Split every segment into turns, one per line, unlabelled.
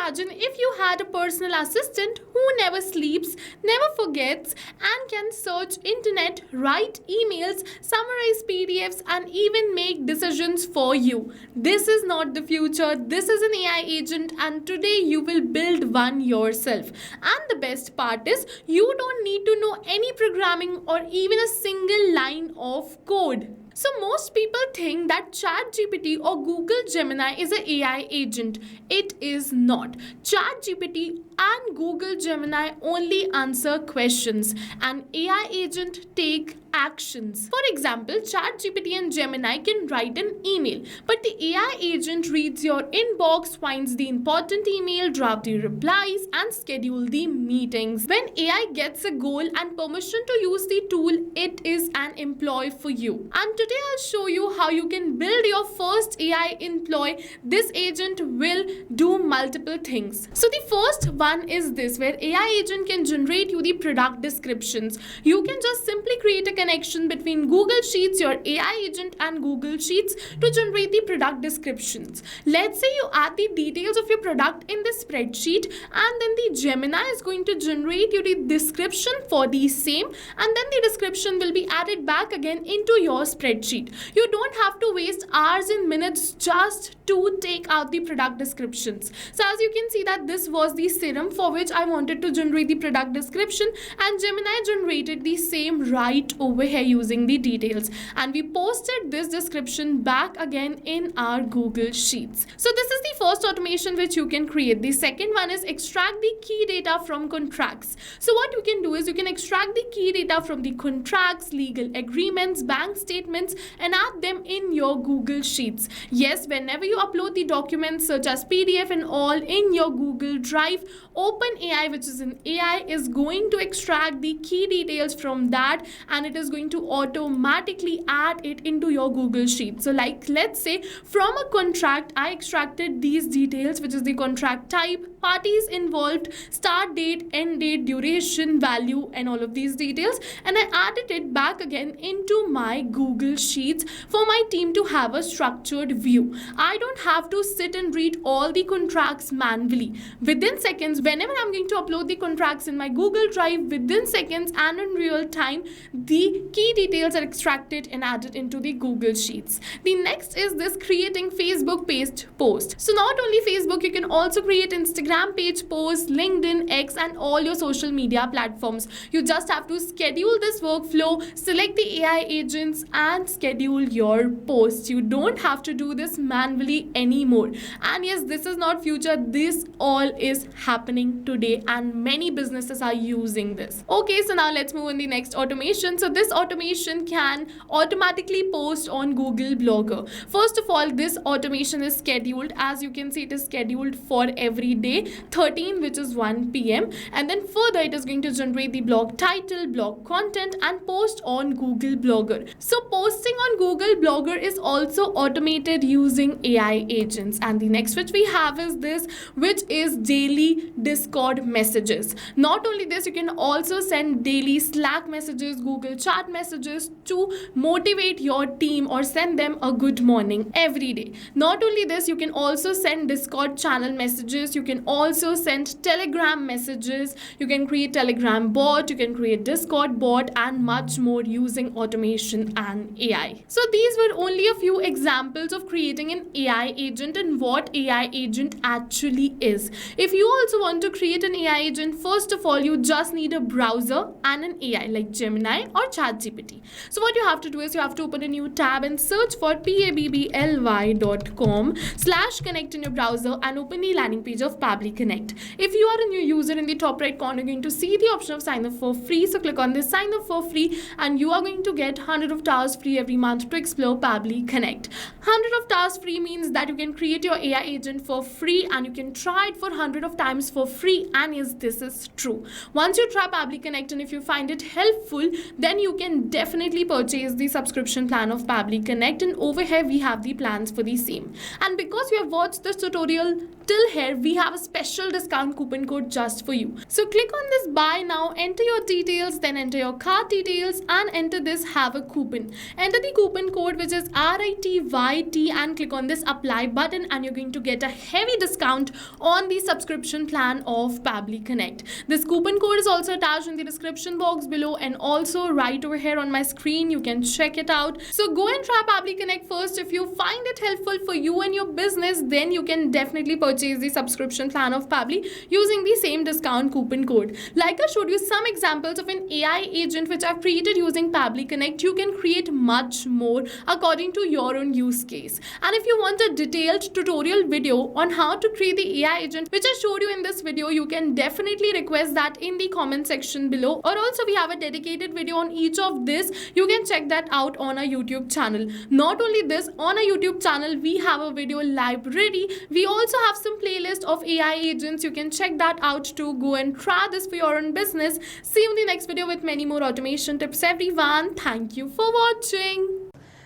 imagine if you had a personal assistant who never sleeps, never forgets, and can search internet, write emails, summarize PDFs, and even make decisions for you. This is not the future. This is an AI agent, and today you will build one yourself. And the best part is you don't need to know any programming or even a single line of code. So most people think that ChatGPT or Google Gemini is an AI agent. It is not. ChatGPT and Google Gemini only answer questions, and AI agent take actions. For example, ChatGPT and Gemini can write an email, but the AI agent reads your inbox, finds the important email, drafts the replies, and schedule the meetings. When AI gets a goal and permission to use the tool, it is an employee for you. And today I'll show you how you can build your first AI employee. This agent will do multiple things. So the first one is this, where AI agent can generate you the product descriptions. You can just simply create a connection between Google Sheets, your AI agent, and Google Sheets to generate the product descriptions. Let's say you add the details of your product in the spreadsheet, and then the Gemini is going to generate you the description for the same, and then the description will be added back again into your spreadsheet. You don't have to waste hours and minutes just to take out the product descriptions. So as you can see that this was the serum for which I wanted to generate the product description, and Gemini generated the same right over here using the details, and we posted this description back again in our Google Sheets. So this is the first automation which you can create. The second one is extract the key data from contracts. So what you can do is you can extract the key data from the contracts, legal agreements, bank statements, and add them in your Google Sheets. Yes, whenever you upload the documents such as PDF and all in your Google Drive, OpenAI, which is an AI, is going to extract the key details from that, and it is going to automatically add it into your Google Sheet. So like, let's say from a contract, I extracted these details, which is the contract type, parties involved, start date, end date, duration, value, and all of these details, and I added it back again into my Google Sheets for my team to have a structured view. I don't have to sit and read all the contracts manually. Within seconds, whenever I'm going to upload the contracts in my Google Drive, within seconds and in real time, the key details are extracted and added into the Google Sheets. The next is this creating Facebook page post. So not only Facebook, you can also create Instagram page posts, LinkedIn, X, and all your social media platforms. You just have to schedule this workflow, select the AI agents, and schedule your posts. You don't have to do this manually anymore. And yes, this is not future. This all is happening today, and many businesses are using this. Okay, so now let's move on the next automation. So this automation can automatically post on Google Blogger. First of all, this automation is scheduled. As you can see, it is scheduled for every day 13, which is 1 p.m. and then further it is going to generate the blog title, blog content, and post on Google Blogger. So posting on Google Blogger is also automated using AI agents. And the next which we have is this, which is daily Discord messages. Not only this, you can also send daily Slack messages, Google chat messages to motivate your team or send them a good morning every day. Not only this, you can also send Discord channel messages. You can also send Telegram messages. You can create Telegram bot. You can create Discord bot, and much more using automation and AI. So these were only a few examples of creating an AI agent and what AI agent actually is. If you also want to create an AI agent, first of all, you just need a browser and an AI like Gemini or ChatGPT. So what you have to do is you have to open a new tab and search for pabbly.com/connect in your browser and open the landing page of Pabbly Connect. If you are a new user, in the top right corner, you're going to see the option of sign up for free. So click on this sign up for free, and you are going to get 100 of tasks free every month to explore Pabbly Connect. 100 of tasks free means that you can create your AI agent for free, and you can try it for 100 of times for free. And yes, this is true. Once you try Pabbly Connect and if you find it helpful, then you can definitely purchase the subscription plan of Pabbly Connect, and over here we have the plans for the same. And because you have watched this tutorial till here we have a special discount coupon code just for you. So click on this buy now, enter your details, then enter your card details and enter this have a coupon. Enter the coupon code which is RITYT and click on this apply button and you're going to get a heavy discount on the subscription plan of Pabbly Connect. This coupon code is also attached in the description box below and also right over here on my screen. You can check it out. So go and try Pabbly Connect first. If you find it helpful for you and your business, then you can definitely purchase the subscription plan of Pabbly using the same discount coupon code. Like I showed you some examples of an AI agent which I've created using Pabbly Connect. You can create much more according to your own use case. And if you want a detailed tutorial video on how to create the AI agent which I showed you in this video, you can definitely request that in the comment section below. Or also we have a dedicated video on each of this. You can check that out on our YouTube channel. Not only this, on our YouTube channel we have a video library. We also have some playlist of AI agents. You can check that out to go and try this for your own business. See you in the next video with many more automation tips, everyone. Thank you for watching.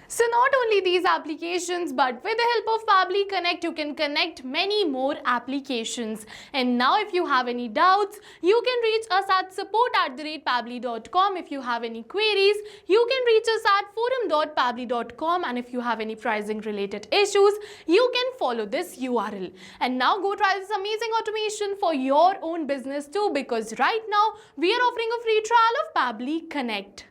So not only these applications, but with the help of Pabbly Connect, you can connect many more applications. And now if you have any doubts, you can reach us at support@pabbly.com. If you have any queries, you can reach us at forum.pabbly.com. And if you have any pricing related issues, you can follow this URL. And now go try this amazing automation for your own business too, because right now we are offering a free trial of Pabbly Connect.